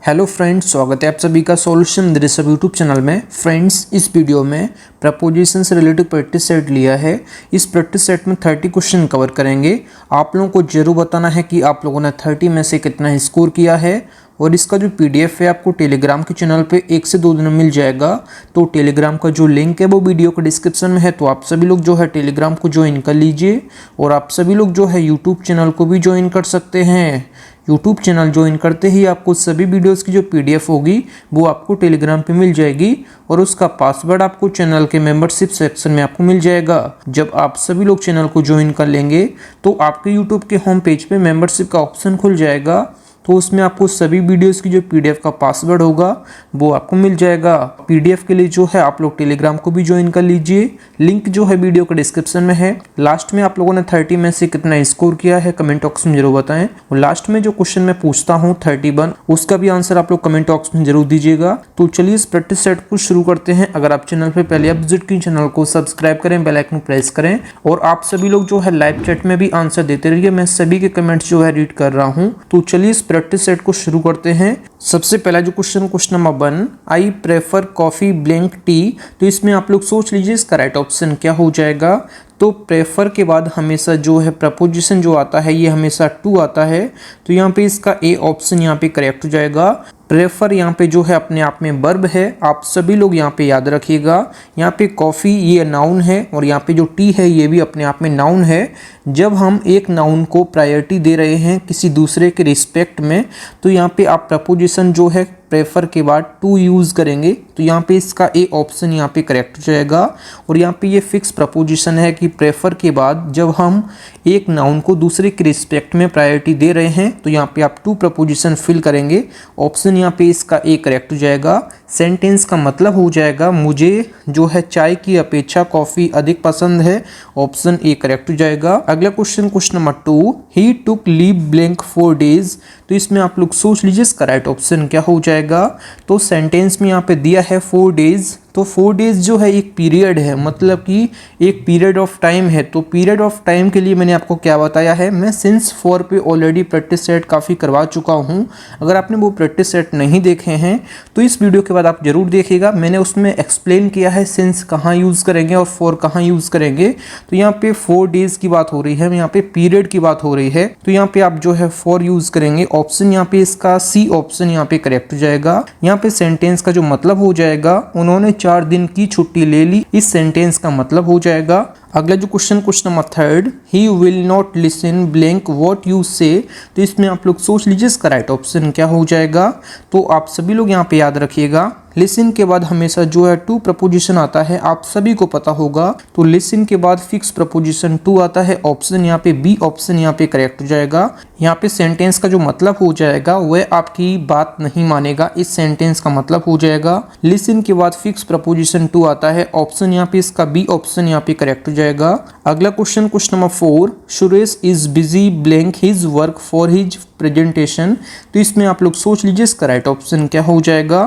Hello friends, स्वागत है आप सभी का सॉल्यूशन ऋषभ यूट्यूब चैनल में। फ्रेंड्स, इस वीडियो में प्रपोजिशन से रिलेटेड प्रैक्टिस सेट लिया है। इस प्रैक्टिस सेट में 30 क्वेश्चन कवर करेंगे। आप लोगों को जरूर बताना है कि आप लोगों ने 30 में से कितना स्कोर किया है। और इसका जो पीडीएफ है आपको टेलीग्राम के चैनल पे 1 से 2 दिन में मिल जाएगा। तो टेलीग्राम का जो लिंक है वो वीडियो के डिस्क्रिप्शन में है, तो आप सभी लोग जो है टेलीग्राम को ज्वाइन कर लीजिए। और आप सभी लोग जो है यूट्यूब चैनल को भी ज्वाइन कर सकते हैं। यूट्यूब चैनल ज्वाइन करते ही आपको सभी वीडियोस की जो पीडीएफ होगी वो आपको टेलीग्राम पे मिल जाएगी और उसका पासवर्ड आपको चैनल के मेंबरशिप सेक्शन में आपको मिल जाएगा। जब आप सभी लोग चैनल को ज्वाइन कर लेंगे तो आपके यूट्यूब के होम पेज पे मेंबरशिप का ऑप्शन खुल जाएगा, तो उसमें आपको सभी वीडियोस की जो पीडीएफ का पासवर्ड होगा वो आपको मिल जाएगा। पीडीएफ के लिए जो है आप लोग टेलीग्राम को भी ज्वाइन कर लीजिए। लिंक जो है वीडियो के डिस्क्रिप्शन में है। लास्ट में आप लोगों ने 30 में से कितना स्कोर किया है कमेंट बॉक्स में जरूर बताएं। और लास्ट में जो क्वेश्चन मैं पूछता हूँ 31, उसका भी आंसर आप लोग कमेंट बॉक्स में जरूर दीजिएगा। तो चलिए इस प्रैक्टिस सेट को शुरू करते हैं। अगर आप चैनल पर पहले विजिट की, चैनल को सब्सक्राइब करें, बेल आइकन प्रेस करें। और आप सभी लोग जो है लाइव चैट में भी आंसर देते रहिए, मैं सभी के कमेंट्स जो है रीड कर रहा हूँ। तो चलिए इस प्रैक्टिस सेट को शुरू करते हैं। सबसे पहला जो question number 1, I prefer coffee blank T. तो इसमें आप लोग सोच लीजिए इसका राइट ऑप्शन क्या हो जाएगा। तो प्रेफर के बाद हमेशा जो है प्रपोजिशन जो आता है ये हमेशा टू आता है, तो यहाँ पे इसका ए ऑप्शन यहाँ पे करेक्ट हो जाएगा। प्रेफर यहाँ पे जो है अपने आप में वर्ब है, आप सभी लोग यहाँ पे याद रखिएगा। यहाँ पे कॉफ़ी ये नाउन है और यहाँ पे जो टी है ये भी अपने आप में नाउन है। जब हम एक नाउन को प्रायोरिटी दे रहे हैं किसी दूसरे के रिस्पेक्ट में, तो यहाँ पे आप प्रपोजिशन जो है प्रेफर के बाद टू यूज़ करेंगे, तो यहाँ पे इसका ए ऑप्शन यहाँ पे करेक्ट हो जाएगा। और यहाँ पे ये फिक्स प्रपोजिशन है कि प्रेफर के बाद जब हम एक नाउन को दूसरे के रिस्पेक्ट में प्रायोरिटी दे रहे हैं तो यहाँ पे आप टू प्रपोजिशन फिल करेंगे। ऑप्शन यहाँ पे इसका ए करेक्ट हो जाएगा। सेंटेंस का मतलब हो जाएगा मुझे जो है चाय की अपेक्षा कॉफ़ी अधिक पसंद है, ऑप्शन ए करेक्ट हो जाएगा। अगला क्वेश्चन नंबर 2, ही टुक लीव ब्लैंक 4 days। तो इसमें आप लोग सोच लीजिए इसका राइट ऑप्शन क्या हो जाएगा। तो सेंटेंस में यहाँ पे दिया है 4 days, तो 4 days जो है एक पीरियड है, मतलब कि एक पीरियड ऑफ टाइम है। तो पीरियड ऑफ टाइम के लिए मैंने आपको क्या बताया है, मैं सिंस 4 पे ऑलरेडी प्रैक्टिस सेट काफ़ी करवा चुका हूँ। अगर आपने वो प्रैक्टिस सेट नहीं देखे हैं तो इस वीडियो के बाद आप जरूर देखिएगा। मैंने उसमें एक्सप्लेन किया है सिंस कहाँ यूज़ करेंगे और 4 कहाँ यूज़ करेंगे। तो यहाँ पे 4 days की बात हो रही है, यहाँ पे पीरियड की बात हो रही है, तो यहाँ पे आप जो है 4 यूज़ करेंगे। ऑप्शन यहाँ पे इसका सी ऑप्शन यहाँ पे करेक्ट हो जाएगा। यहाँ पे सेंटेंस का जो मतलब हो जाएगा उन्होंने 4 दिन की छुट्टी ले ली, इस सेंटेंस का मतलब हो जाएगा। अगला जो question number 3, he will not listen blank what you से। तो इसमें आप लोग सोच लीजिए इसका राइट ऑप्शन क्या हो जाएगा। तो आप सभी लोग यहाँ पे याद रखिएगा, लिसन के बाद हमेशा जो है टू प्रपोजिशन आता है, आप सभी को पता होगा। तो लिसन के बाद फिक्स प्रपोजिशन टू आता है, ऑप्शन यहाँ पे बी ऑप्शन यहाँ पे करेक्ट हो जाएगा। यहाँ पे सेंटेंस का जो मतलब हो जाएगा वह आपकी बात नहीं मानेगा, इस सेंटेंस का मतलब हो जाएगा। लिसन के बाद फिक्स प्रपोजिशन टू आता है, ऑप्शन यहाँ पे इसका बी ऑप्शन यहाँ पे करेक्ट हो जाएगा। अगला question number 4, Suresh is busy blank his work for his presentation. तो इसमें आप लोग सोच लीजिए इसका राइट ऑप्शन क्या हो जाएगा।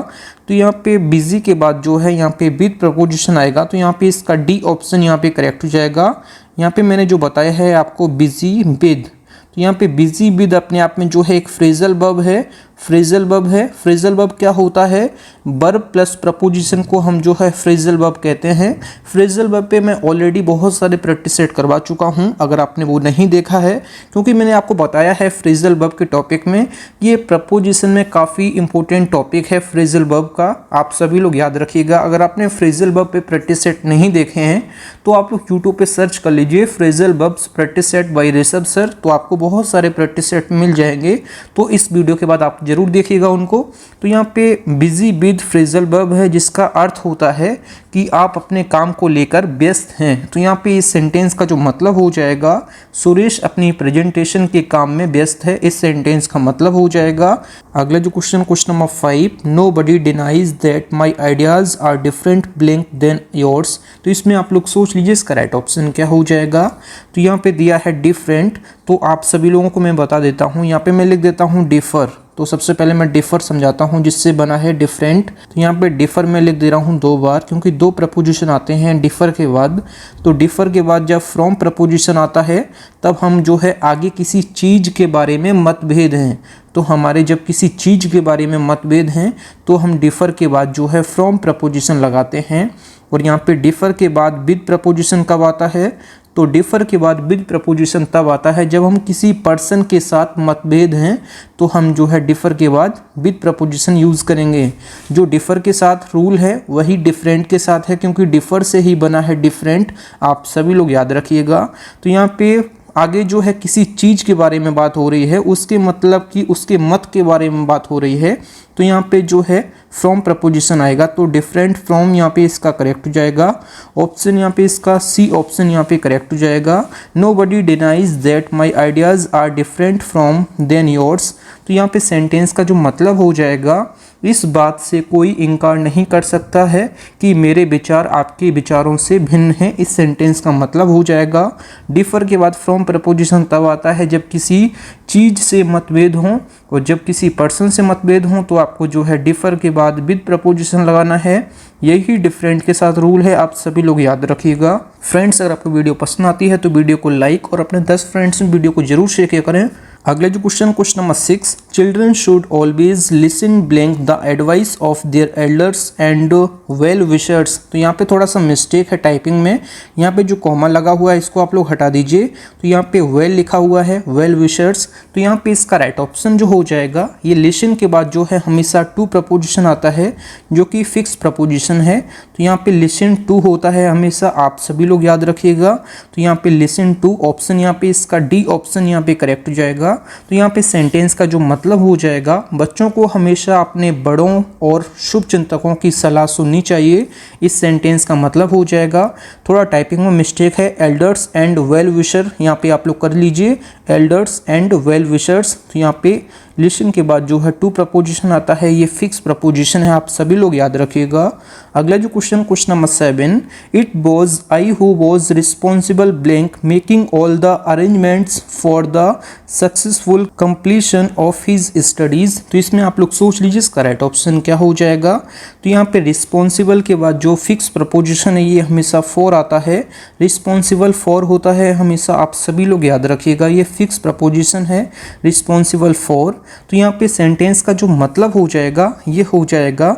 तो यहाँ पे बिजी के बाद जो है यहाँ पे विद प्रपोजिशन आएगा, तो यहाँ पे इसका डी ऑप्शन यहाँ पे करेक्ट हो जाएगा। यहाँ पे मैंने जो बताया है आपको बिजी विद, तो यहाँ पे बिजी विद अपने आप में जो है एक फ्रेजल वर्ब है। फ्रेजल वर्ब है, फ्रेजल वर्ब क्या होता है, वर्ब प्लस प्रपोजिशन को हम जो है फ्रेजल वर्ब कहते हैं। फ्रेजल वर्ब पे मैं ऑलरेडी बहुत सारे प्रैक्टिस सेट करवा चुका हूँ, अगर आपने वो नहीं देखा है, क्योंकि मैंने आपको बताया है फ्रेजल वर्ब के टॉपिक में ये प्रपोजिशन में काफ़ी इंपॉर्टेंट टॉपिक है फ्रेजल वर्ब का, आप सभी लोग याद रखिएगा। अगर आपने फ्रेजल वर्ब पे प्रैक्टिस सेट नहीं देखे हैं तो आप लोग यूट्यूब पे सर्च कर लीजिए phrasal verbs practice set by Rishabh sir, तो आपको बहुत सारे प्रैक्टिस सेट मिल जाएंगे। तो इस वीडियो के बाद आप जरूर देखिएगा उनको। तो यहाँ पे बिजी विद फ्रेजल वर्ब है, जिसका अर्थ होता है कि आप अपने काम को लेकर व्यस्त हैं। तो यहाँ पे इस सेंटेंस का जो मतलब हो जाएगा, सुरेश अपनी प्रेजेंटेशन के काम में व्यस्त है, इस सेंटेंस का मतलब हो जाएगा। अगला जो question number 5, nobody denies that my ideas are different blank then yours. तो इसमें आप लोग सोच लीजिए इसका राइट ऑप्शन क्या हो जाएगा। तो यहाँ पे दिया है डिफरेंट, तो आप सभी लोगों को मैं बता देता हूँ, यहाँ पे मैं लिख देता हूँ डिफर। तो सबसे पहले मैं डिफर समझाता हूँ जिससे बना है डिफरेंट। तो यहाँ पे डिफर मैं लिख दे रहा हूँ 2 बार, क्योंकि 2 प्रपोजिशन आते हैं डिफर के बाद। तो डिफर के बाद जब फ्रॉम प्रपोजिशन आता है तब हम जो है आगे किसी चीज़ के बारे में मतभेद हैं तो हमारे जब किसी चीज़ के बारे में मतभेद हैं तो हम डिफ़र के बाद जो है फ्रॉम प्रपोजिशन लगाते हैं। और यहाँ पे डिफ़र के बाद विद प्रपोजिशन कब आता है? तो डिफ़र के बाद विद प्रपोजिशन तब आता है जब हम किसी पर्सन के साथ मतभेद हैं तो हम जो है डिफ़र के बाद विद प्रपोजिशन यूज़ करेंगे। जो डिफ़र के साथ रूल है वही डिफरेंट के साथ है, क्योंकि डिफ़र से ही बना है डिफरेंट, आप सभी लोग याद रखिएगा। तो यहाँ पे आगे जो है किसी चीज़ के बारे में बात हो रही है, उसके मतलब कि उसके मत के बारे में बात हो रही है, तो यहाँ पे जो है फ्रॉम प्रपोजिशन आएगा। तो डिफरेंट फ्रॉम यहाँ पे इसका करेक्ट हो जाएगा। ऑप्शन यहाँ पे इसका सी ऑप्शन यहाँ पे करेक्ट हो जाएगा। Nobody denies that my ideas are different from then yours. तो यहाँ पे सेंटेंस का जो मतलब हो जाएगा, इस बात से कोई इनकार नहीं कर सकता है कि मेरे विचार आपके विचारों से भिन्न हैं। इस सेंटेंस का मतलब हो जाएगा। डिफ़र के बाद फ्रॉम प्रपोजिशन तब आता है जब किसी चीज़ से मतभेद हों, और जब किसी पर्सन से मतभेद हों तो आपको जो है डिफ़र के बाद विद प्रपोजिशन लगाना है। यही डिफरेंट के साथ रूल है, आप सभी लोग याद रखिएगा। फ्रेंड्स, अगर आपको वीडियो पसंद आती है तो वीडियो को लाइक और अपने 10 फ्रेंड्स में वीडियो को जरूर शेयर करें। अगले जो question number 6, children should always listen blank the advice of their elders and well wishers. तो यहाँ पे थोड़ा सा मिस्टेक है टाइपिंग में, यहाँ पे जो कॉमा लगा हुआ है इसको आप लोग हटा दीजिए। तो यहाँ पे वेल लिखा हुआ है, वेल विशर्स। तो यहाँ पे इसका राइट ऑप्शन जो हो जाएगा, ये लिसन के बाद जो है हमेशा टू प्रपोजिशन आता है जो कि फिक्स प्रपोजिशन है। तो यहाँ पे लिसन टू होता है हमेशा, आप सभी लोग याद रखिएगा। तो यहाँ पे लिसन टू ऑप्शन, यहाँ पे इसका डी ऑप्शन यहाँ पे करेक्ट हो जाएगा। तो यहाँ पे सेंटेंस का जो मतलब हो जाएगा, बच्चों को हमेशा अपने बड़ों और शुभ चिंतकों की सलाह सुननी चाहिए। इस सेंटेंस का मतलब हो जाएगा। थोड़ा टाइपिंग में मिस्टेक है, एल्डर्स एंड वेल विशर यहाँ पे आप लोग कर लीजिए, एल्डर्स एंड वेल विशर्स। तो यहाँ पे लिसन के बाद जो है टू प्रपोजिशन आता है, ये फिक्स प्रपोजिशन है, आप सभी लोग याद रखिएगा। अगला जो question number 7, it was I who was responsible blank making all the arrangements for the successful completion of his studies. तो इसमें आप लोग सोच लीजिए इसका राइट ऑप्शन क्या हो जाएगा। तो यहाँ पे रिस्पॉन्सिबल के बाद जो फिक्स प्रपोजिशन है ये हमेशा फॉर आता है, रिस्पॉन्सिबल फॉर होता है हमेशा, आप सभी लोग याद रखिएगा। ये फिक्स प्रपोजिशन है, रिस्पॉन्सिबल फॉर। तो यहाँ पे सेंटेंस का जो मतलब हो जाएगा, ये हो जाएगा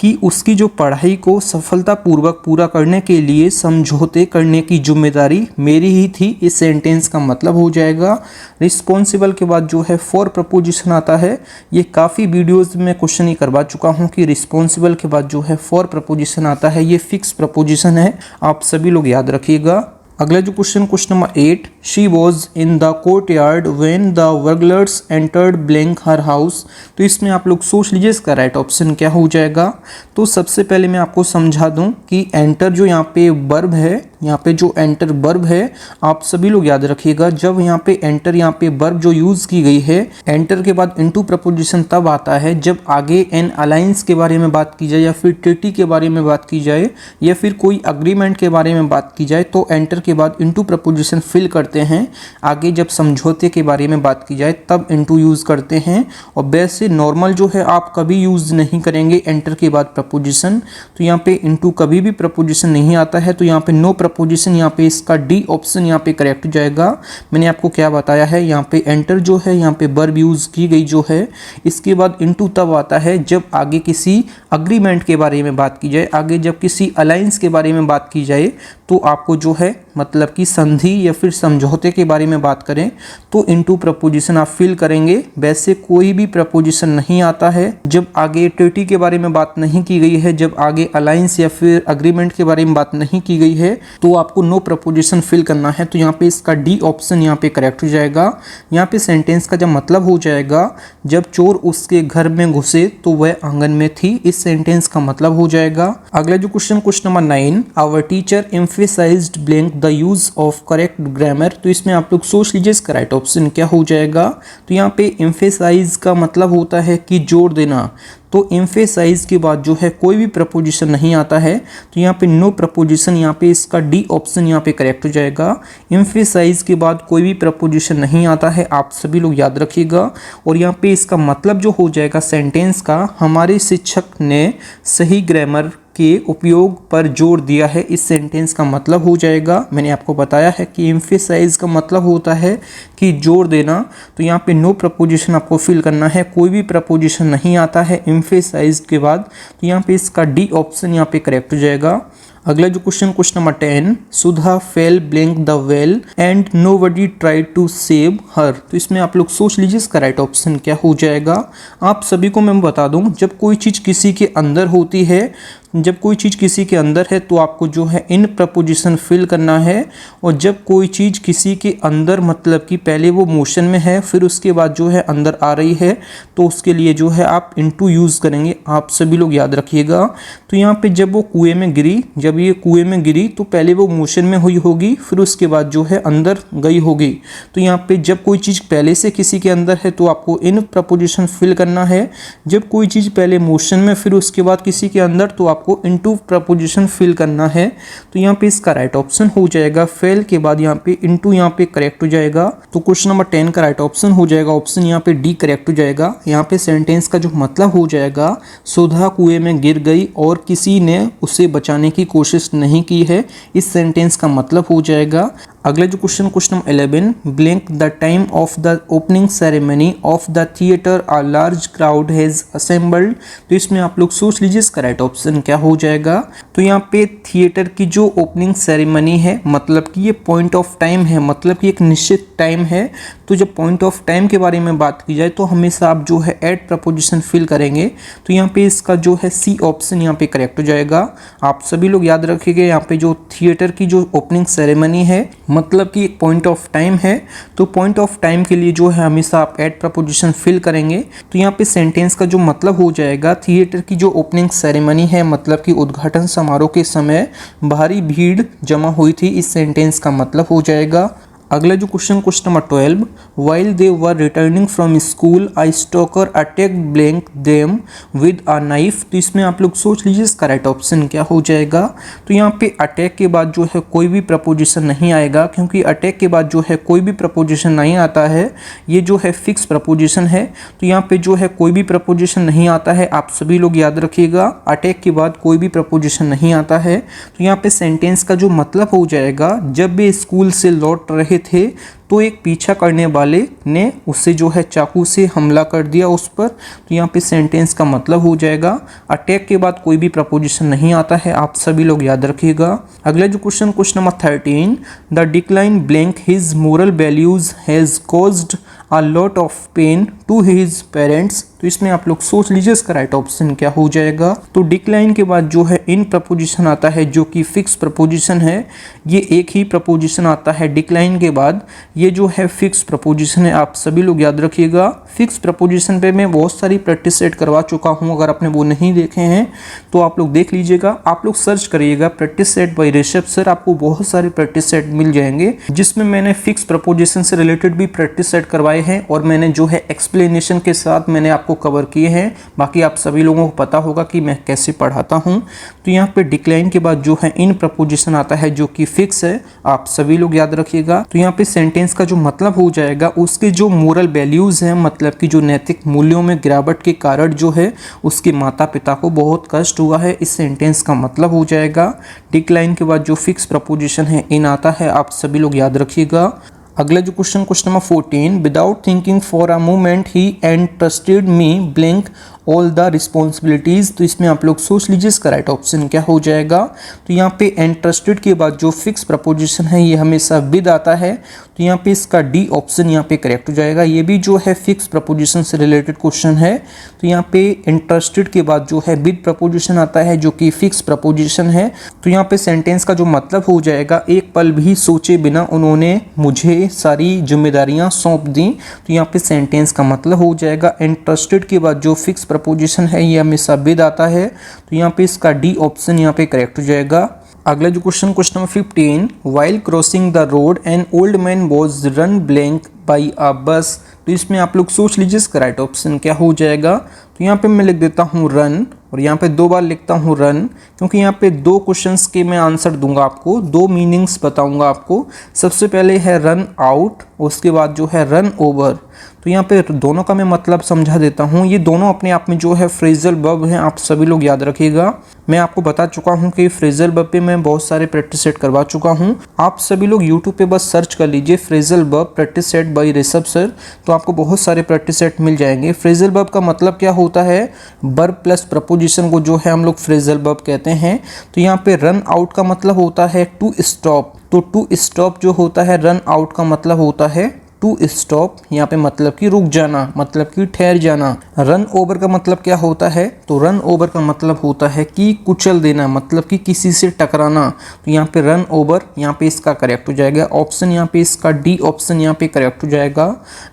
कि उसकी जो पढ़ाई को सफलतापूर्वक पूरा करने के लिए समझौते करने की जिम्मेदारी मेरी ही थी। इस सेंटेंस का मतलब हो जाएगा। रिस्पॉन्सिबल के बाद जो है फॉर प्रपोजिशन आता है। ये काफ़ी वीडियोस में क्वेश्चन ही करवा चुका हूँ कि रिस्पॉन्सिबल के बाद जो है फॉर प्रपोजिशन आता है, ये फिक्स प्रपोजिशन है, आप सभी लोग याद रखिएगा। अगला जो question number 8, she was in the courtyard when the burglars entered blank her house. तो इसमें आप लोग सोच लीजिए इसका राइट ऑप्शन क्या हो जाएगा। तो सबसे पहले मैं आपको समझा दूं कि एंटर जो यहाँ पे वर्ब है, यहाँ पे जो एंटर वर्ब है, आप सभी लोग याद रखिएगा। जब यहाँ पे एंटर यहाँ पे वर्ब जो यूज़ की गई है, एंटर के बाद इनटू प्रपोजिशन तब आता है जब आगे एन अलायंस के बारे में बात की जाए, या फिर ट्रीटी के बारे में बात की जाए, या फिर कोई अग्रीमेंट के बारे में बात की जाए, तो एंटर के बाद इनटू प्रपोजिशन फिल करते हैं। आगे जब समझौते के बारे में बात की जाए तब इनटू यूज़ करते हैं। और वैसे नॉर्मल जो है आप कभी यूज़ नहीं करेंगे एंटर के बाद प्रपोजिशन। तो यहाँ पे इनटू कभी भी प्रपोजिशन नहीं आता है। तो यहाँ पे नो प्रपोजिशन, यहाँ पे इसका डी ऑप्शन यहाँ पे करेक्ट हो जाएगा। मैंने आपको क्या बताया है, यहाँ पे एंटर जो है यहाँ पे वर्ब यूज़ की गई जो है, इसके बाद इनटू तब आता है जब आगे किसी अग्रीमेंट के बारे में बात की जाए, आगे जब किसी अलायंस के बारे में बात की जाए, तो आपको जो है मतलब कि संधि या फिर समझौते के बारे में बात करें तो इनटू प्रपोजिशन आप फिल करेंगे। वैसे कोई भी प्रपोजिशन नहीं आता है जब आगे ट्रीटी के बारे में बात नहीं की गई है, जब आगे अलायंस या फिर अग्रीमेंट के बारे में बात नहीं की गई है, तो आपको नो प्रपोजिशन फिल करना है। तो यहाँ पे इसका डी ऑप्शन यहाँ पे करेक्ट हो जाएगा। यहाँ पे सेंटेंस का जब मतलब हो जाएगा, जब चोर उसके घर में घुसे तो वह आंगन में थी। इस सेंटेंस का मतलब हो जाएगा। अगला जो question number 9, our teacher emphasized blank the use of correct grammar. तो इसमें आप लोग सोच लीजिए इसका राइट ऑप्शन क्या हो जाएगा। तो यहाँ पे एम्फेसाइज का मतलब होता है कि जोर देना। तो एम्फेसाइज के बाद जो है कोई भी प्रपोजिशन नहीं आता है। तो यहाँ पे नो प्रपोजिशन, यहाँ पे इसका डी ऑप्शन यहाँ पे करेक्ट हो जाएगा। एम्फेसाइज के बाद कोई भी प्रपोजिशन नहीं आता है, आप सभी लोग याद रखिएगा। और यहाँ पे इसका मतलब जो हो जाएगा सेंटेंस का, हमारे शिक्षक ने सही ग्रामर के उपयोग पर जोर दिया है, इस सेंटेंस का मतलब हो जाएगा, मैंने आपको बताया है कि एम्फेसाइज का मतलब होता है कि जोर देना। तो यहाँ पे नो प्रपोजिशन आपको फिल करना है, कोई भी प्रपोजिशन नहीं आता है एम्फेसाइज के बाद। तो यहाँ पे इसका डी ऑप्शन यहाँ पे करेक्ट हो जाएगा। अगला जो question number 10, Sudha fell blank the well and nobody tried to save her. तो इसमें आप लोग सोच लीजिए इसका राइट ऑप्शन क्या हो जाएगा। आप सभी को मैं बता दूं, जब कोई चीज़ किसी के अंदर होती है, जब कोई चीज़ किसी के अंदर है तो आपको जो है इन प्रपोजिशन फिल करना है, और जब कोई चीज़ किसी के अंदर मतलब कि पहले वो मोशन में है फिर उसके बाद जो है अंदर आ रही है, तो उसके लिए जो है आप इनटू यूज़ करेंगे। आप सभी लोग याद रखिएगा। तो यहाँ पे जब वो कुएं में गिरी, जब ये कुएं में गिरी तो पहले वो मोशन में हुई होगी फिर उसके बाद जो है अंदर गई होगी। तो यहाँ पे जब कोई चीज़ पहले से किसी के अंदर है तो आपको इन प्रपोजिशन फिल करना है। जब कोई चीज़ पहले मोशन में फिर उसके बाद किसी के अंदर तो आपको इनटू प्रपोजिशन फिल करना है। तो यहाँ पे इसका राइट ऑप्शन हो जाएगा फेल के बाद यहाँ पे इनटू यहाँ पे करेक्ट हो जाएगा। तो क्वेश्चन नंबर 10 का राइट ऑप्शन हो जाएगा ऑप्शन यहाँ पे डी करेक्ट हो जाएगा। यहाँ पे सेंटेंस का जो मतलब हो जाएगा, सुधा कुएं में गिर गई और किसी ने उसे बचाने की कोशिश नहीं की है, इस सेंटेंस का मतलब हो जाएगा। अगला जो question number 11, blank the time of the opening ceremony of the theatre a large crowd has assembled. तो इसमें आप लोग सोच लीजिए इसका राइट ऑप्शन क्या हो जाएगा। तो यहाँ पे थिएटर की जो ओपनिंग सेरेमनी है मतलब कि ये पॉइंट ऑफ टाइम है, मतलब कि एक निश्चित टाइम है। तो जब पॉइंट ऑफ टाइम के बारे में बात की जाए तो हमेशा आप जो है एड प्रपोजिशन फिल करेंगे। तो यहाँ पे इसका जो है सी ऑप्शन यहाँ पे करेक्ट हो जाएगा। आप सभी लोग याद रखिएगा, यहाँ पे जो थिएटर की जो ओपनिंग सेरेमनी है मतलब कि एक पॉइंट ऑफ टाइम है, तो पॉइंट ऑफ टाइम के लिए जो है हमेशा आप एड प्रपोजिशन फिल करेंगे। तो यहाँ पे सेंटेंस का जो मतलब हो जाएगा, थिएटर की जो ओपनिंग सेरेमनी है मतलब कि उद्घाटन समारोह के समय भारी भीड़ जमा हुई थी, इस सेंटेंस का मतलब हो जाएगा। अगला जो question number 12, while they were returning from school I stalker attack blank them with a knife. तो इसमें आप लोग सोच लीजिए इसका राइट ऑप्शन क्या हो जाएगा। तो यहाँ पे अटैक के बाद जो है कोई भी प्रपोजिशन नहीं आएगा, क्योंकि अटैक के बाद जो है कोई भी प्रपोजिशन नहीं आता है, ये जो है फिक्स प्रपोजिशन है। तो यहाँ पे जो है कोई भी प्रपोजिशन नहीं आता है, आप सभी लोग याद रखिएगा, अटैक के बाद कोई भी प्रपोजिशन नहीं आता है। तो यहाँ पे सेंटेंस का जो मतलब हो जाएगा, जब वे स्कूल से लौट रहे थे तो एक पीछा करने वाले ने उससे जो है चाकू से हमला कर दिया उस पर। तो यहाँ पे सेंटेंस का मतलब हो जाएगा, अटैक के बाद कोई भी प्रपोजिशन नहीं आता है, आप सभी लोग याद रखिएगा। अगला जो question number 13, the decline blank his moral values has caused a lot of pain to his parents. तो इसमें आप लोग सोच लीजिए इसका राइट ऑप्शन क्या हो जाएगा। तो डिक्लाइन के बाद जो है इन प्रपोजिशन आता है जो कि फिक्स प्रपोजिशन है, ये एक ही प्रपोजिशन आता है डिक्लाइन के बाद, ये जो है फिक्स प्रपोजिशन है, आप सभी लोग याद रखिएगा। फिक्स प्रपोजिशन पे मैं बहुत सारी प्रैक्टिस सेट करवा चुका हूँ, अगर आपने वो नहीं देखे हैं तो आप लोग देख लीजिएगा। आप लोग सर्च करिएगा practice set by Rishabh sir, आपको बहुत सारे प्रैक्टिस सेट मिल जाएंगे जिसमें मैंने फिक्स प्रपोजिशन से रिलेटेड भी प्रैक्टिस सेट करवाए हैं, और मैंने जो है एक्सप्लेनेशन के साथ मैंने आपको कवर किए हैं। बाकी आप सभी लोगों को पता होगा कि मैं कैसे पढ़ाता हूं। तो यहाँ पे डिक्लाइन के बाद जो है इन प्रपोजिशन आता है जो कि फिक्स है, आप सभी लोग याद रखिएगा। तो यहाँ पे सेंटेंस का जो मतलब हो जाएगा, उसके जो मोरल वैल्यूज हैं मतलब कि जो नैतिक मूल्यों में गिरावट के कारण जो है उसके माता पिता को बहुत कष्ट हुआ है, इस सेंटेंस का मतलब हो जाएगा। डिक्लाइन के बाद जो फिक्स प्रपोजिशन है इन आता है, आप सभी लोग याद रखिएगा। अगला जो question number 14, without thinking for a moment he entrusted me blank all the responsibilities. तो इसमें आप लोग सोच लीजिए इसका राइट ऑप्शन क्या हो जाएगा। तो यहाँ पे एंट्रस्टेड के बाद जो फिक्स प्रपोजिशन है ये हमेशा विद आता है, तो यहाँ पे इसका डी ऑप्शन यहाँ पे करेक्ट हो जाएगा। ये भी जो है फिक्स प्रपोजिशन से रिलेटेड क्वेश्चन है। तो यहाँ पे इंटरेस्टेड के बाद जो है विद प्रपोजिशन आता है जो कि फिक्स प्रपोजिशन है। तो यहाँ पे सेंटेंस का जो मतलब हो जाएगा, एक पल भी सोचे बिना उन्होंने मुझे सारी जिम्मेदारियां सौंप दी। तो यहाँ पे सेंटेंस का मतलब हो जाएगा, इंटरेस्टेड के बाद जो फिक्स प्रपोजिशन है ये हमेशा विद आता है। तो यहाँ पे इसका डी ऑप्शन यहाँ पे करेक्ट हो जाएगा। अगला जो question number 15, while crossing the road an old man was run blank by a bus. तो इसमें आप लोग सोच लीजिए इसका राइट ऑप्शन क्या हो जाएगा। तो यहाँ पे मैं लिख देता हूँ रन और यहाँ पे 2 बार लिखता हूँ रन, क्योंकि यहाँ पे 2 क्वेश्चंस के मैं आंसर दूंगा आपको, 2 मीनिंग्स बताऊंगा आपको। सबसे पहले है रन आउट, उसके बाद जो है रन ओवर। तो यहाँ पे दोनों का मैं मतलब समझा देता हूँ। ये दोनों अपने आप में जो है फ्रेजल वर्ब हैं, आप सभी लोग याद रखिएगा। मैं आपको बता चुका हूँ कि फ्रेजल वर्ब पे मैं बहुत सारे प्रैक्टिस सेट करवा चुका हूँ। आप सभी लोग यूट्यूब पे बस सर्च कर लीजिए phrasal verb practice set by Rishabh sir, तो आपको बहुत सारे प्रैक्टिस सेट मिल जाएंगे। फ्रेजल वर्ब का मतलब क्या होता है, वर्ब प्लस प्रपोजिशन को जो है हम लोग फ्रेजल वर्ब कहते हैं। तो यहाँ पे रन आउट का मतलब होता है टू स्टॉप, तो टू स्टॉप जो होता है रन आउट का मतलब होता है टू स्टॉप, यहाँ पे मतलब कि रुक जाना, मतलब कि ठहर जाना। रन ओवर का मतलब क्या होता है, तो रन ओवर का मतलब होता है कि कुचल देना, मतलब कि किसी से टकराना। तो यहाँ पे रन ओवर, यहाँ पे इसका करेक्ट हो जाएगा ऑप्शन, यहाँ पे इसका डी ऑप्शन यहाँ पे करेक्ट हो जाएगा।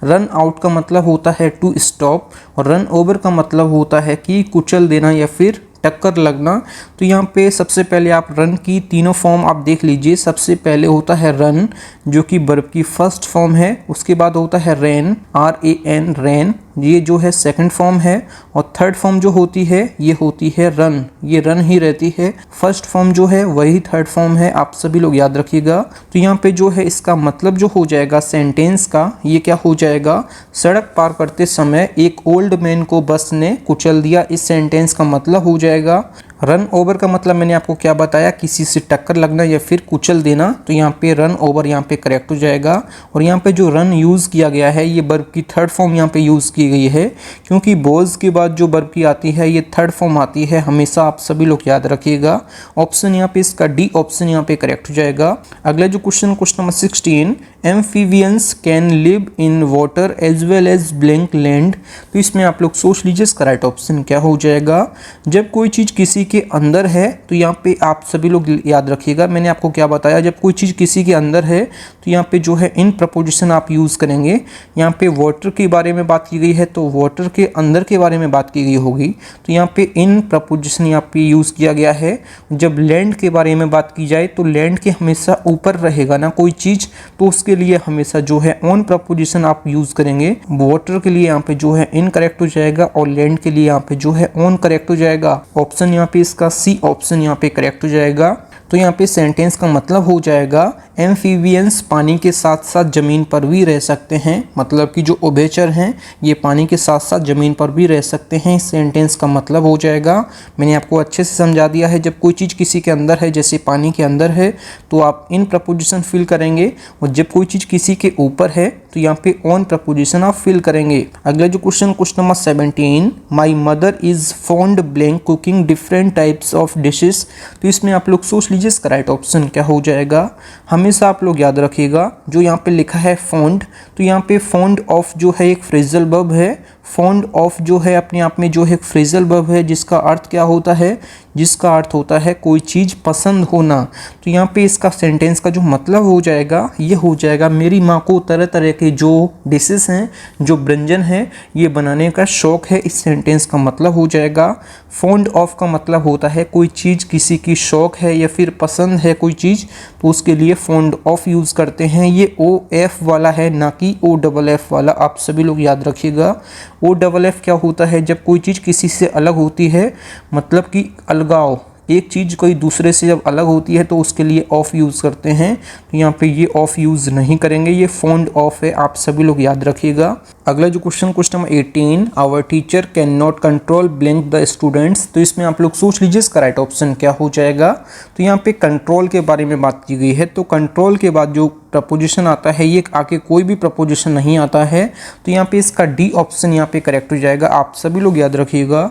रन आउट का मतलब होता है टू स्टॉप, और रन ओवर का मतलब होता है कि कुचल देना या फिर टक्कर लगना। तो यहाँ पे सबसे पहले आप रन की तीनों फॉर्म आप देख लीजिए। सबसे पहले होता है रन, जो कि वर्ब की फर्स्ट फॉर्म है। उसके बाद होता है रेन, RAN रेन, ये जो है सेकंड फॉर्म है। और थर्ड फॉर्म जो होती है ये होती है रन, ये रन ही रहती है। फर्स्ट फॉर्म जो है वही थर्ड फॉर्म है, आप सभी लोग याद रखिएगा। तो यहाँ पे जो है इसका मतलब जो हो जाएगा सेंटेंस का, ये क्या हो जाएगा, सड़क पार करते समय एक ओल्ड मैन को बस ने कुचल दिया। इस सेंटेंस का मतलब हो जाएगा। रन ओवर का मतलब मैंने आपको क्या बताया, किसी से टक्कर लगना या फिर कुचल देना। तो यहाँ पे रन ओवर यहाँ पे करेक्ट हो जाएगा। और यहाँ पे जो रन यूज़ किया गया है, ये वर्ब की थर्ड फॉर्म यहाँ पे यूज़ की गई है, क्योंकि बोज के बाद जो वर्ब की आती है ये थर्ड फॉर्म आती है हमेशा, आप सभी लोग याद रखिएगा। ऑप्शन यहाँ पे इसका डी ऑप्शन यहाँ पे करेक्ट हो जाएगा। अगला जो question number 16, amphibians can live in water as well as blank land. तो इसमें आप लोग सोच लीजिए इसका राइट ऑप्शन क्या हो जाएगा। जब कोई चीज़ किसी के अंदर है, तो यहाँ पे आप सभी लोग याद रखिएगा, मैंने आपको क्या बताया, जब कोई चीज़ किसी के अंदर है तो यहाँ पे जो है इन प्रपोजिशन आप यूज़ करेंगे। यहाँ पे वाटर के बारे में बात की गई है तो वाटर के अंदर के बारे में बात की गई होगी, तो यहाँ पे इन प्रपोजिशन यहाँ पे यूज़ किया गया है। जब लैंड के बारे में बात की जाए तो लैंड के हमेशा ऊपर रहेगा ना कोई चीज़, तो उसके लिए हमेशा जो है ऑन प्रपोजिशन आप यूज़ करेंगे। वाटर के लिए यहाँ पे जो है इन करेक्ट हो जाएगा, और लैंड के लिए यहाँ पे जो है ऑन करेक्ट हो जाएगा। ऑप्शन यहाँ पे इसका सी ऑप्शन यहाँ पे करेक्ट हो जाएगा। तो यहाँ पे सेंटेंस का मतलब हो जाएगा एम्फीबियंस पानी के साथ साथ ज़मीन पर भी रह सकते हैं, मतलब कि जो उभयचर हैं ये पानी के साथ साथ ज़मीन पर भी रह सकते हैं। इस सेंटेंस का मतलब हो जाएगा, मैंने आपको अच्छे से समझा दिया है। जब कोई चीज़ किसी के अंदर है, जैसे पानी के अंदर है, तो आप इन प्रपोजिशन फिल करेंगे, और जब कोई चीज़ किसी के ऊपर है तो यहाँ पे ऑन प्रपोजिशन आप फिल करेंगे। अगला जो question number 17, my mother is fond blank cooking different types of dishes. तो इसमें आप लोग सोच लीजिए इसका राइट ऑप्शन क्या हो जाएगा। हमेशा आप लोग याद रखिएगा जो यहाँ पे लिखा है फॉन्ड, तो यहाँ पे फॉन्ड ऑफ जो है एक फ्रेजल वर्ब है। फॉन्ड ऑफ जो है अपने आप में जो है एक फ्रेजल वर्ब है, जिसका अर्थ क्या होता है, जिसका अर्थ होता है कोई चीज़ पसंद होना। तो यहाँ पे इसका सेंटेंस का जो मतलब हो जाएगा ये हो जाएगा, मेरी माँ को तरह तरह के जो डिशेस हैं, जो व्यंजन हैं, ये बनाने का शौक़ है। इस सेंटेंस का मतलब हो जाएगा। फॉन्ड ऑफ का मतलब होता है कोई चीज़ किसी की शौक़ है या फिर पसंद है कोई चीज़, तो उसके लिए फॉन्ड ऑफ यूज़ करते हैं। ये OF वाला है, ना कि OFF वाला, आप सभी लोग याद रखिएगा। OFF क्या होता है, जब कोई चीज़ किसी से अलग होती है, मतलब कि अलगाव, एक चीज़ कोई दूसरे से जब अलग होती है तो उसके लिए ऑफ यूज़ करते हैं। तो यहाँ पे ये ऑफ यूज़ नहीं करेंगे, ये फॉन्ड ऑफ है, आप सभी लोग याद रखिएगा। अगला जो question number 18, our teacher can not control blank the students. तो इसमें आप लोग सोच लीजिए इसका राइट ऑप्शन क्या हो जाएगा। तो यहाँ पे कंट्रोल के बारे में बात की गई है, तो कंट्रोल के बाद जो प्रपोजिशन आता है ये आके कोई भी प्रपोजिशन नहीं आता है, तो यहाँ पे इसका डी ऑप्शन यहाँ पे करेक्ट हो जाएगा। आप सभी लोग याद रखिएगा,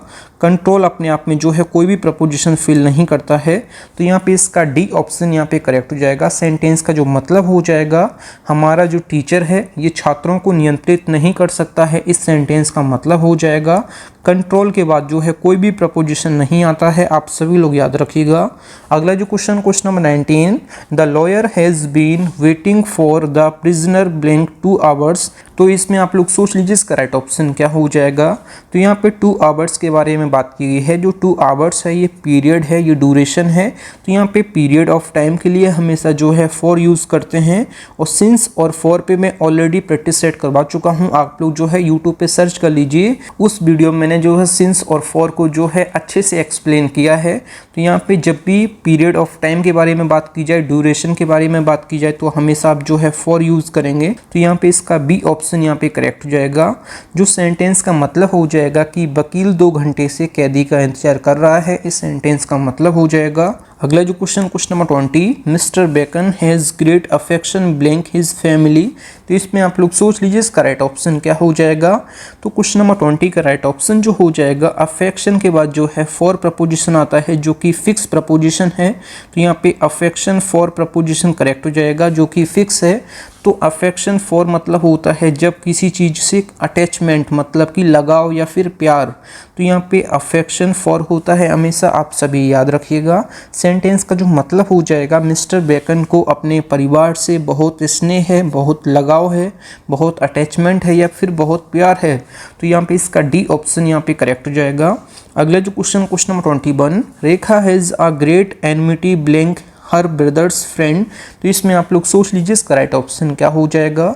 कंट्रोल अपने आप में जो है कोई भी प्रपोजिशन फिल नहीं करता है, तो यहाँ पे इसका डी ऑप्शन यहाँ पे करेक्ट हो जाएगा। सेंटेंस का जो मतलब हो जाएगा, हमारा जो टीचर है ये छात्रों को नियंत्रित नहीं कर सकता है। इस सेंटेंस का मतलब हो जाएगा कंट्रोल के बाद जो है कोई भी प्रपोजिशन नहीं आता है, आप सभी लोग याद रखिएगा। अगला जो question number 19, the lawyer has been waiting for the prisoner blank 2 hours. तो इसमें आप लोग सोच लीजिए इसका राइट ऑप्शन क्या हो जाएगा। तो यहाँ पे 2 आवर्स के बारे में बात की गई है। जो 2 आवर्स है ये पीरियड है, ये ड्यूरेशन है। तो यहाँ पे पीरियड ऑफ टाइम के लिए हमेशा जो है फॉर यूज़ करते हैं, और सिंस और फॉर पे मैं ऑलरेडी प्रैक्टिस सेट करवा चुका हूँ। आप लोग जो है यूट्यूब पे सर्च कर लीजिए, उस वीडियो में मैंने जो है सिंस और फॉर को जो है अच्छे से एक्सप्लेन किया है। तो यहाँ पे जब भी पीरियड ऑफ टाइम के बारे में बात की जाए, ड्यूरेशन के बारे में बात की जाए, तो हमेशा आप जो है फॉर यूज़ करेंगे। तो यहाँ पे इसका बी ऑप्शन यहाँ पे करेक्ट हो जाएगा। जो सेंटेंस का मतलब हो जाएगा कि वकील 2 घंटे से कैदी का इंतजार कर रहा है, इस सेंटेंस का मतलब हो जाएगा। अगला जो question number 20, mister Bacon has great affection blank his family. तो इसमें आप लोग सोच लीजिए इसका राइट ऑप्शन क्या हो जाएगा। तो क्वेश्चन नंबर 20 का राइट ऑप्शन जो हो जाएगा, अफेक्शन के बाद जो है फॉर प्रपोजिशन आता है जो कि फिक्स प्रपोजिशन है। तो यहाँ पे अफेक्शन फॉर प्रपोजिशन करेक्ट हो जाएगा जो कि फिक्स है। तो अफेक्शन फॉर मतलब होता है जब किसी चीज़ से अटैचमेंट, मतलब कि लगाव या फिर प्यार। तो यहाँ पे अफेक्शन फॉर होता है, हमेशा आप सभी याद रखिएगा। सेंटेंस का जो मतलब हो जाएगा, मिस्टर बेकन को अपने परिवार से बहुत स्नेह है, बहुत लगाव है, बहुत अटैचमेंट है या फिर बहुत प्यार है। तो यहाँ पे इसका डी ऑप्शन यहाँ पे करेक्ट हो जाएगा। अगला जो question number 21, Rekha has a great enmity blank her brothers friend. तो इसमें आप लोग सोच लीजिए इसका राइट ऑप्शन क्या हो जाएगा।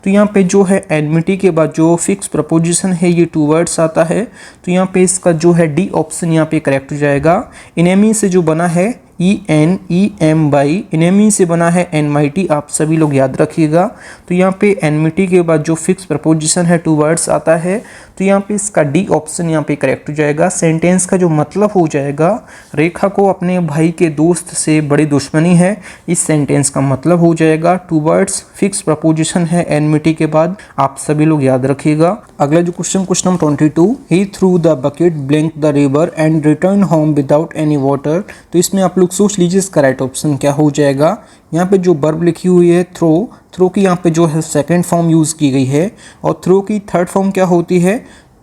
तो यहाँ पे जो है एनमिटी के बाद जो फिक्स प्रपोजिशन है ये 2 वर्ड्स आता है। तो यहाँ पे इसका जो है डी ऑप्शन यहाँ पे करेक्ट हो जाएगा। इनेमी से जो बना है ENEMY, इनेमी से बना है एनमाइटी, आप सभी लोग याद रखिएगा। तो यहाँ पे एनमिटी के बाद जो फिक्स प्रपोजिशन है 2 वर्ड्स आता है। तो यहाँ पे इसका डी ऑप्शन यहाँ पे करेक्ट हो जाएगा। सेंटेंस का जो मतलब हो जाएगा, रेखा को अपने भाई के दोस्त से बड़ी दुश्मनी है, इस सेंटेंस का मतलब हो जाएगा। 2 वर्ड्स फिक्स प्रपोजिशन है एनमिटी के बाद, आप सभी लोग याद रखिएगा। अगला जो question number 22, he through the bucket blank the river and return home without any water. तो इसमें आप लोग सोच लीजिए इसका राइट ऑप्शन क्या हो जाएगा। यहाँ पे जो वर्ब लिखी हुई है थ्रो की यहाँ पे जो है सेकंड फॉर्म यूज़ की गई है, और थ्रो की थर्ड फॉर्म क्या होती है।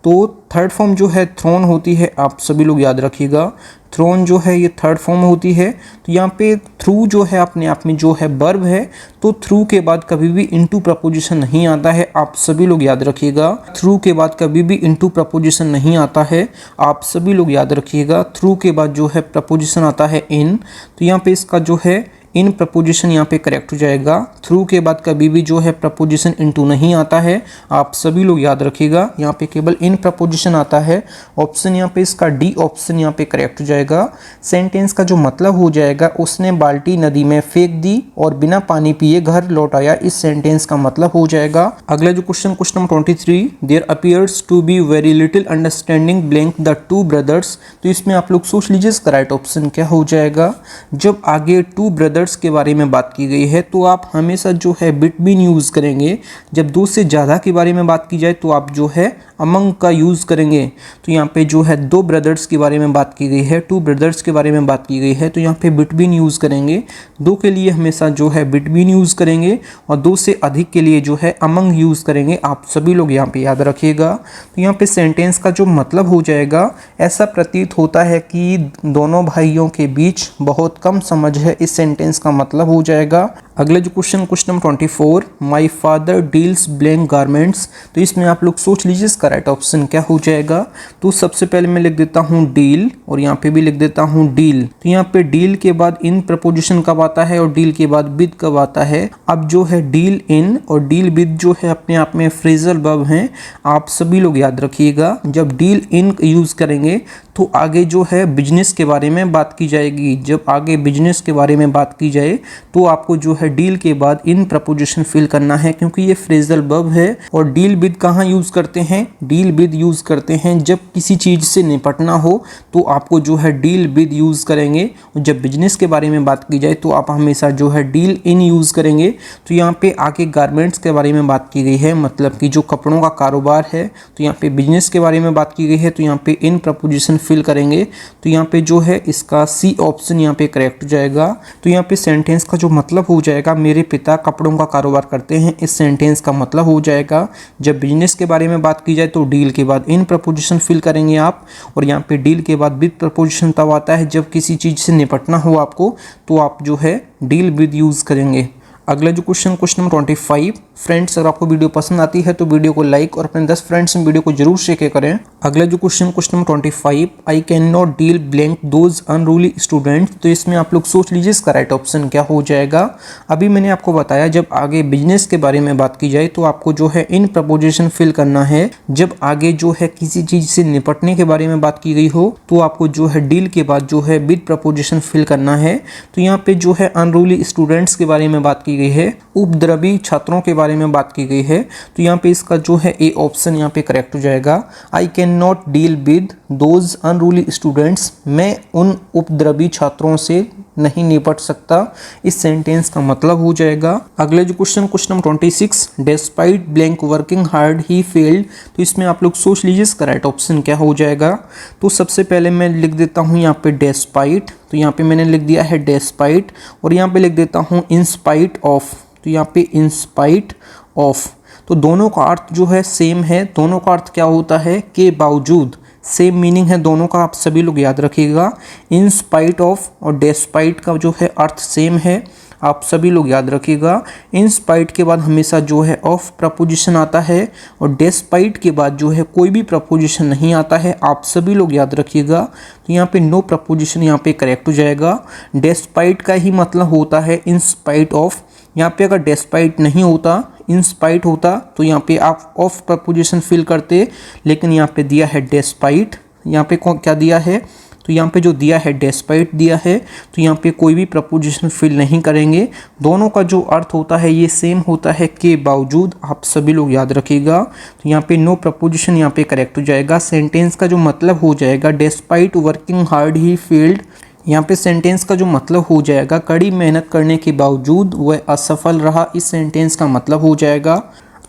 तो थर्ड फॉर्म जो है थ्रोन होती है, आप सभी लोग याद रखिएगा। थ्रोन जो है ये थर्ड फॉर्म होती है। तो यहाँ पे थ्रू जो है अपने आप में जो है वर्ब है, तो थ्रू के बाद कभी भी इनटू प्रपोजिशन नहीं आता है, आप सभी लोग याद रखिएगा। थ्रू के बाद कभी भी इनटू प्रपोजिशन नहीं आता है, आप सभी लोग याद रखिएगा। थ्रू के बाद जो है प्रपोजिशन आता है इन। तो यहाँ पे इसका जो है इन प्रपोजिशन यहाँ पे करेक्ट हो जाएगा। थ्रू के बाद कभी भी जो है प्रपोजिशन इनटू नहीं आता है, आप सभी लोग याद रखिएगा। यहाँ पे केवल इन प्रपोजिशन आता है। ऑप्शन यहाँ पे इसका डी ऑप्शन यहाँ पे करेक्ट हो जाएगा। सेंटेंस का जो मतलब हो जाएगा, उसने बाल्टी नदी में फेंक दी और बिना पानी पिए घर लौट आया, इस सेंटेंस का मतलब हो जाएगा। अगला जो question number 23, there appears to be very little understanding blank the 2 brothers. तो इसमें आप लोग सोच लीजिए इसका राइट ऑप्शन क्या हो जाएगा। जब आगे 2 ब्रदर्स के बारे में बात की गई है तो आप हमेशा जो है बिटवीन यूज़ करेंगे। जब 2 से ज़्यादा के बारे में बात की जाए तो आप जो है अमंग का यूज़ करेंगे। तो यहाँ पे जो है 2 ब्रदर्स के बारे में बात की गई है, 2 ब्रदर्स के बारे में बात की गई है, तो यहाँ पे बिटवीन यूज़ करेंगे। 2 के लिए हमेशा जो है बिटवीन यूज़ करेंगे, और 2 से अधिक के लिए जो है अमंग यूज़ करेंगे, आप सभी लोग यहाँ पे याद रखिएगा। तो यहाँ पे सेंटेंस का जो मतलब हो जाएगा, ऐसा प्रतीत होता है कि दोनों भाइयों के बीच बहुत कम समझ है, इस सेंटेंस का मतलब हो जाएगा। अगला जो question number 24, my father deals blank garments. तो इसमें आप लोग सोच लीजिए इसका राइट ऑप्शन क्या हो जाएगा। तो सबसे पहले मैं लिख देता हूँ डील, और यहाँ पे भी लिख देता हूँ डील। तो यहाँ पे डील के बाद इन प्रपोजिशन कब आता है और डील के बाद विद कब आता है। अब जो है डील इन और डील विद जो है अपने आप में फ्रेजल वर्ब हैं, आप सभी लोग याद रखिएगा। जब डील इन यूज़ करेंगे तो आगे जो है बिजनेस के बारे में बात की जाएगी। जब आगे बिजनेस के बारे में बात की जाए तो आपको जो है डील के बाद इन प्रपोजिशन फिल करना है, क्योंकि ये फ्रेजल वर्ब है। और डील विद कहाँ यूज़ करते हैं, डील विद यूज़ करते हैं जब किसी चीज़ से निपटना हो तो आपको जो है डील विद यूज़ करेंगे। और जब बिजनेस के बारे में बात की जाए तो आप हमेशा जो है डील इन यूज़ करेंगे। तो यहाँ पे आगे गारमेंट्स के बारे में बात की गई है, मतलब कि जो कपड़ों का कारोबार है। तो यहाँ पे बिजनेस के बारे में बात की गई है, तो यहाँ पे इन प्रपोजिशन फिल करेंगे। तो यहाँ पे जो है इसका सी ऑप्शन यहाँ पे करेक्ट हो जाएगा। तो यहाँ पे सेंटेंस का जो मतलब हो जाएगा, मेरे पिता कपड़ों का कारोबार करते हैं, इस सेंटेंस का मतलब हो जाएगा। जब बिजनेस के बारे में बात की जाए तो डील के बाद इन प्रपोजिशन फिल करेंगे आप, और यहाँ पे डील के बाद विद प्रपोजिशन तब आता है जब किसी चीज़ से निपटना हो आपको, तो आप जो है डील विद यूज़ करेंगे। अगला जो क्वेश्चन नंबर 25, फ्रेंड्स अगर आपको वीडियो पसंद आती है तो वीडियो को लाइक और अपने 10 फ्रेंड्स में वीडियो को जरूर शेयर करें। अगला जो question number 25, I can not deal blank those unruly students. तो इसमें आप लोग सोच लीजिए इसका राइट ऑप्शन क्या हो जाएगा। अभी मैंने आपको बताया जब आगे बिजनेस के बारे में बात की जाए तो आपको जो है इन प्रपोजिशन फिल करना है। जब आगे जो है किसी चीज से निपटने के बारे में बात की गई हो तो आपको जो है डील के बाद जो है विद प्रपोजिशन फिल करना है। तो यहाँ पे जो है अनरूली स्टूडेंट्स के बारे में बात की गई है, उपद्रवी छात्रों के बारे में बात की गई है। तो यहाँ पे इसका जो है ए ऑप्शन यहाँ पे करेक्ट हो जाएगा। I can not deal with those unruly students, मैं उन उपद्रवी छात्रों से नहीं निपट सकता, इस सेंटेंस का मतलब हो जाएगा। अगले जो question number 26, despite blank working hard he failed. तो इसमें आप लोग सोच लीजिए इसका राइट ऑप्शन क्या हो जाएगा। तो सबसे पहले मैं लिख देता हूँ यहाँ पे डिस्पाइट, तो यहाँ पे मैंने लिख दिया है डिस्पाइट, और यहाँ पे लिख देता हूँ इन स्पाइट ऑफ, तो यहाँ पे इन स्पाइट ऑफ। तो दोनों का अर्थ जो है सेम है, दोनों का अर्थ क्या होता है के बावजूद, सेम मीनिंग है दोनों का, आप सभी लोग याद रखिएगा। इन स्पाइट ऑफ और डिस्पाइट का जो है अर्थ सेम है, आप सभी लोग याद रखिएगा। इन स्पाइट के बाद हमेशा जो है ऑफ प्रपोजिशन आता है और डिस्पाइट के बाद जो है कोई भी प्रपोजिशन नहीं आता है, आप सभी लोग याद रखिएगा। तो यहाँ पे नो प्रपोजिशन यहाँ पे करेक्ट हो जाएगा। डिस्पाइट का ही मतलब होता है इन स्पाइट ऑफ। यहाँ पे अगर डिस्पाइट नहीं होता, इन स्पाइट होता तो यहाँ पे आप ऑफ प्रपोजिशन फिल करते, लेकिन यहाँ पे दिया है डिस्पाइट। यहाँ पे क्या दिया है, तो यहाँ पे जो दिया है डिस्पाइट दिया है, तो यहाँ पे कोई भी प्रपोजिशन फिल नहीं करेंगे। दोनों का जो अर्थ होता है ये सेम होता है के बावजूद, आप सभी लोग याद रखिएगा। तो यहाँ पे नो प्रपोजिशन यहाँ पे करेक्ट हो जाएगा। सेंटेंस का जो मतलब हो जाएगा despite working hard he failed. यहाँ पे सेंटेंस का जो मतलब हो जाएगा कड़ी मेहनत करने के बावजूद वह असफल रहा, इस सेंटेंस का मतलब हो जाएगा।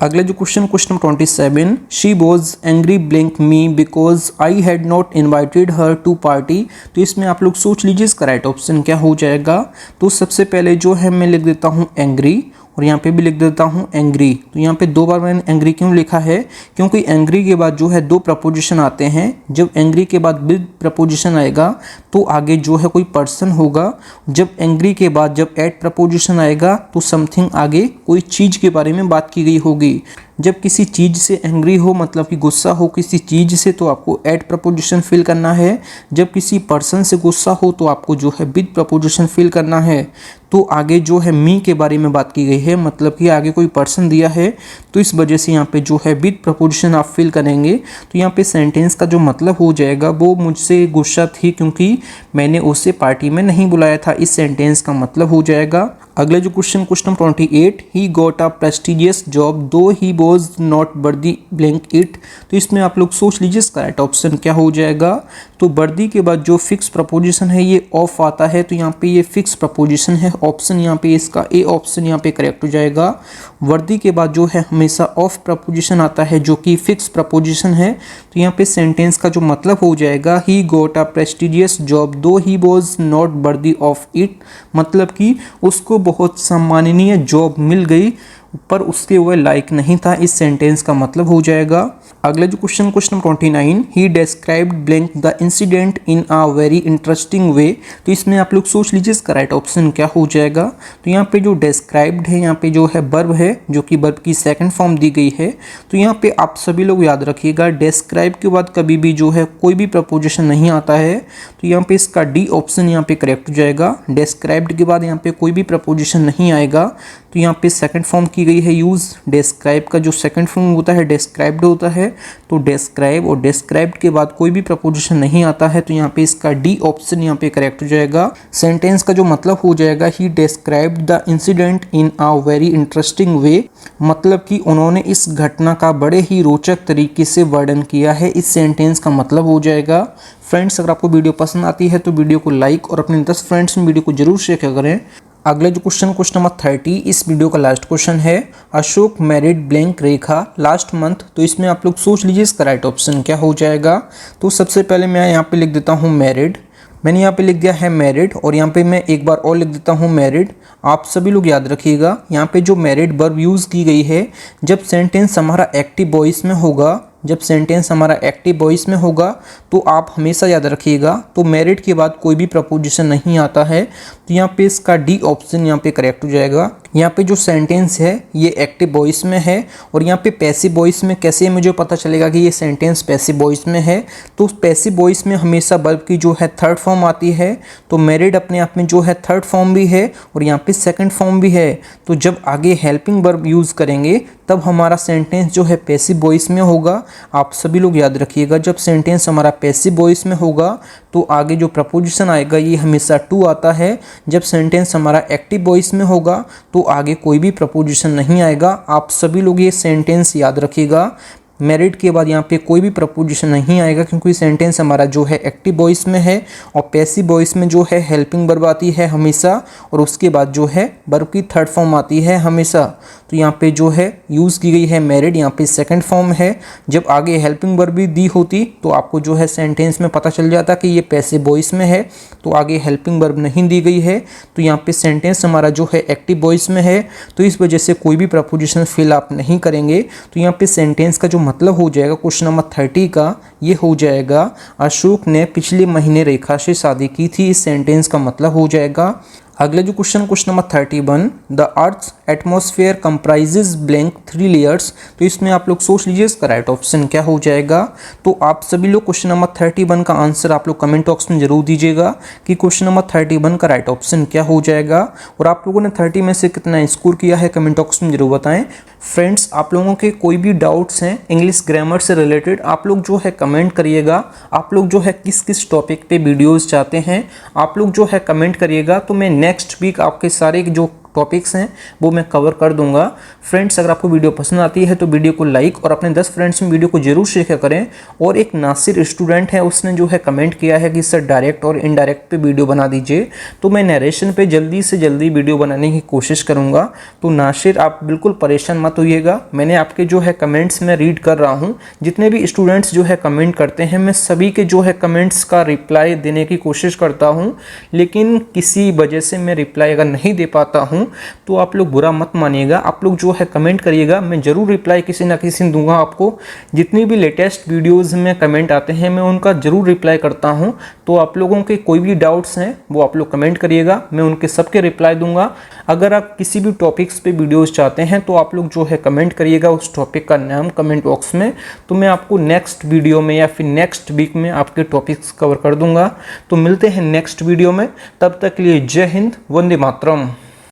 अगला जो question number 27, she was angry blank me because I had not invited her to party. तो इसमें आप लोग सोच लीजिए इसका राइट ऑप्शन क्या हो जाएगा। तो सबसे पहले जो है मैं लिख देता हूँ एंग्री, और यहाँ पे भी लिख देता हूँ एंग्री। तो यहाँ पे दो बार मैंने एंग्री क्यों लिखा है, क्योंकि एंग्री के बाद जो है दो प्रपोजिशन आते हैं। जब एंग्री के बाद विद प्रपोजिशन आएगा तो आगे जो है कोई पर्सन होगा। जब एंग्री के बाद जब एट प्रपोजिशन आएगा तो समथिंग, आगे कोई चीज़ के बारे में बात की गई होगी। जब किसी चीज़ से एंग्री हो मतलब कि गुस्सा हो किसी चीज़ से तो आपको एट प्रपोजिशन फिल करना है। जब किसी पर्सन से गुस्सा हो तो आपको जो है विद प्रपोजिशन फिल करना है। तो आगे जो है मी के बारे में बात की गई है, मतलब कि आगे कोई पर्सन दिया है, तो इस वजह से यहाँ पे जो है विद प्रपोजिशन आप फिल करेंगे। तो यहाँ पे सेंटेंस का जो मतलब हो जाएगा वो मुझसे गुस्सा थी क्योंकि मैंने उसे पार्टी में नहीं बुलाया था, इस सेंटेंस का मतलब हो जाएगा। अगला जो question number 28, he got a prestigious job though he was not worthy blank it. तो इसमें आप लोग सोच लीजिए इसका राइट ऑप्शन क्या हो जाएगा। तो वर्दी के बाद जो फिक्स प्रपोजिशन है ये ऑफ आता है, तो यहाँ पे ये फिक्स प्रपोजिशन है। ऑप्शन यहाँ पे इसका ए ऑप्शन यहाँ पे करेक्ट हो जाएगा। वर्दी के बाद जो है हमेशा ऑफ प्रपोजिशन आता है जो कि फिक्स प्रपोजिशन है। तो यहाँ पे सेंटेंस का जो मतलब हो जाएगा he got a prestigious job though he was not worthy of it, मतलब कि उसको बहुत सम्माननीय जॉब मिल गई पर उसके वह लायक नहीं था, इस सेंटेंस का मतलब हो जाएगा। अगला जो question number 29, he described blank the incident in a very interesting way. तो इसमें आप लोग सोच लीजिए इसका राइट ऑप्शन क्या हो जाएगा। तो यहाँ पे जो डिस्क्राइब्ड है यहाँ पे जो है वर्ब है जो कि वर्ब की सेकंड फॉर्म दी गई है। तो यहाँ पे आप सभी लोग याद रखिएगा डिस्क्राइब के बाद कभी भी जो है कोई भी प्रपोजिशन नहीं आता है। तो यहाँ पे इसका डी ऑप्शन यहाँ पे करेक्ट हो जाएगा। डिस्क्राइब्ड के बाद यहाँ पे कोई भी प्रपोजिशन नहीं आएगा, तो यहाँ पे सेकंड फॉर्म की गई है यूज। डिस्क्राइब का जो सेकंड फॉर्म होता है डिस्क्राइब्ड होता है, तो डिस्क्राइब और डिस्क्राइब्ड के बाद कोई भी प्रपोजिशन नहीं आता है, तो यहाँ पे इसका डी ऑप्शन यहाँ पे करेक्ट हो जाएगा। सेंटेंस का जो मतलब हो जाएगा ही described the incident in a very interesting way, मतलब कि उन्होंने इस घटना का बड़े ही रोचक तरीके से वर्णन किया है, इस सेंटेंस का मतलब हो जाएगा। फ्रेंड्स अगर आपको वीडियो पसंद आती है तो वीडियो को लाइक और अपने 10 फ्रेंड्स में वीडियो को जरूर शेयर करें। अगला जो क्वेश्चन नंबर 30, इस वीडियो का लास्ट क्वेश्चन है अशोक मैरिड ब्लैंक रेखा लास्ट मंथ। तो इसमें आप लोग सोच लीजिए इसका राइट ऑप्शन क्या हो जाएगा। तो सबसे पहले मैं यहाँ पे लिख देता हूँ मैरिड, मैंने यहाँ पे लिख दिया है मैरिड, और यहाँ पे मैं एक बार और लिख देता हूँ मैरिड। आप सभी लोग याद रखिएगा यहाँ पे जो मैरिड वर्ब यूज़ की गई है, जब सेंटेंस हमारा एक्टिव वॉइस में होगा जब सेंटेंस हमारा एक्टिव वॉइस में होगा तो आप हमेशा याद रखिएगा, तो मेरिट के बाद कोई भी प्रपोजिशन नहीं आता है। तो यहाँ पे इसका डी ऑप्शन यहाँ पे करेक्ट हो जाएगा। यहाँ पे जो सेंटेंस है ये एक्टिव वॉइस में है, और यहाँ पे पैसिव वॉइस में कैसे मुझे पता चलेगा कि ये सेंटेंस पैसिव वॉइस में है? तो पैसिव वॉइस में हमेशा वर्ब की जो है थर्ड फॉर्म आती है, तो मेरिड अपने आप में जो है थर्ड फॉर्म भी है और यहाँ पे सेकंड फॉर्म भी है। तो जब आगे हेल्पिंग वर्ब यूज़ करेंगे तब हमारा सेंटेंस जो है पैसिव वॉइस में होगा। आप सभी लोग याद रखिएगा, जब सेंटेंस हमारा पैसिव वॉइस में होगा तो आगे जो प्रपोजिशन आएगा ये हमेशा टू आता है। जब सेंटेंस हमारा एक्टिव वॉइस में होगा तो आगे कोई भी प्रपोजिशन नहीं आएगा। आप सभी लोग ये सेंटेंस याद रखिएगा, मेरिड के बाद यहाँ पे कोई भी प्रपोजिशन नहीं आएगा, क्योंकि सेंटेंस हमारा जो है एक्टिव वॉइस में है और पैसिव वॉइस में जो है हेल्पिंग वर्ब आती है हमेशा, और उसके बाद जो है वर्ब की थर्ड फॉर्म आती है हमेशा। तो यहाँ पे जो है यूज़ की गई है मेरिड, यहाँ पे सेकंड फॉर्म है। जब आगे हेल्पिंग वर्ब भी दी होती तो आपको जो है सेंटेंस में पता चल जाता कि ये पैसिव वॉइस में है, तो आगे हेल्पिंग वर्ब नहीं दी गई है, तो यहाँ पे सेंटेंस हमारा जो है एक्टिव वॉइस में है, तो इस वजह से कोई भी प्रपोजिशन फिल आप नहीं करेंगे। तो यहाँ पे सेंटेंस का जो मतलब हो जाएगा क्वेश्चन नंबर 30 का, ये हो जाएगा अशोक ने पिछले महीने रेखा से शादी की थी। इस सेंटेंस का मतलब हो जाएगा। अगला जो question number 31, the earth atmosphere comprises blank 3 layers. तो इसमें आप लोग सोच लीजिए इसका राइट ऑप्शन क्या हो जाएगा। तो आप सभी लोग क्वेश्चन नंबर 31 का आंसर आप लोग कमेंट बॉक्स में जरूर दीजिएगा कि क्वेश्चन नंबर 31 का राइट ऑप्शन क्या हो जाएगा, और आप लोगों ने 30 में से कितना स्कोर किया है कमेंट बॉक्स में जरूर बताएं। फ्रेंड्स, आप लोगों के कोई भी डाउट्स हैं इंग्लिश ग्रामर से रिलेटेड, आप लोग जो है कमेंट करिएगा। आप लोग जो है किस किस टॉपिक पे वीडियोस चाहते हैं आप लोग जो है कमेंट करिएगा, तो मैं नेक्स्ट वीक आपके सारे जो टॉपिक्स हैं वो मैं कवर कर दूंगा। फ्रेंड्स, अगर आपको वीडियो पसंद आती है तो वीडियो को लाइक और अपने 10 फ्रेंड्स में वीडियो को जरूर शेयर करें। और एक नासिर स्टूडेंट है, उसने जो है कमेंट किया है कि सर डायरेक्ट और इनडायरेक्ट पे वीडियो बना दीजिए, तो मैं नरेशन पे जल्दी से जल्दी वीडियो बनाने की कोशिश करूँगा। तो नासिर, आप बिल्कुल परेशान मत होइएगा, मैंने आपके जो है कमेंट्स में रीड कर रहा हूँ। जितने भी स्टूडेंट्स जो है कमेंट करते हैं मैं सभी के जो है कमेंट्स का रिप्लाई देने की कोशिश करता हूँ, लेकिन किसी वजह से मैं रिप्लाई अगर नहीं दे पाता हूँ तो आप लोग बुरा मत मानिएगा। आप लोग जो है कमेंट करिएगा, मैं जरूर रिप्लाई किसी ना किसी दिन दूंगा आपको। जितनी भी लेटेस्ट वीडियोस में कमेंट आते हैं मैं उनका जरूर रिप्लाई करता हूं। तो आप लोगों के कोई भी डाउट्स हैं वो आप लोग कमेंट करिएगा, मैं उनके सबके रिप्लाई दूंगा। अगर आप किसी भी टॉपिक्स पे वीडियोस चाहते हैं तो आप लोग जो है कमेंट करिएगा उस टॉपिक का नाम कमेंट बॉक्स में, तो मैं आपको नेक्स्ट वीडियो में या फिर नेक्स्ट वीक में आपके टॉपिक्स कवर कर दूंगा। तो मिलते हैं नेक्स्ट वीडियो में, तब तक के लिए जय हिंद, वंदे मातरम।